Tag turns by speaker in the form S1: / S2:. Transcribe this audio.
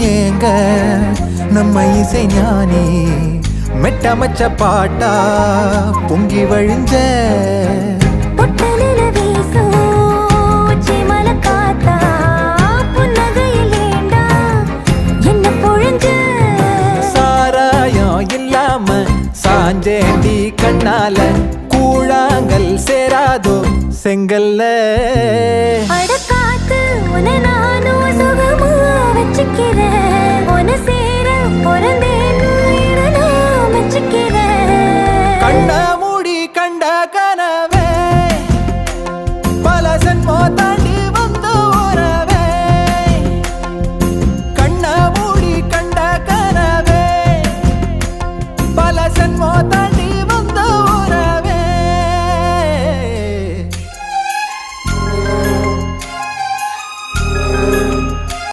S1: ஏங்க நம்ம இசை ஞானி மெட்டமச்ச பாட்டா பொங்கி வழிஞ்ச சாராயம் இல்லாம சாஞ்சேண்டி கண்ணால கூழாங்கல் சேராதோ செங்கல்ல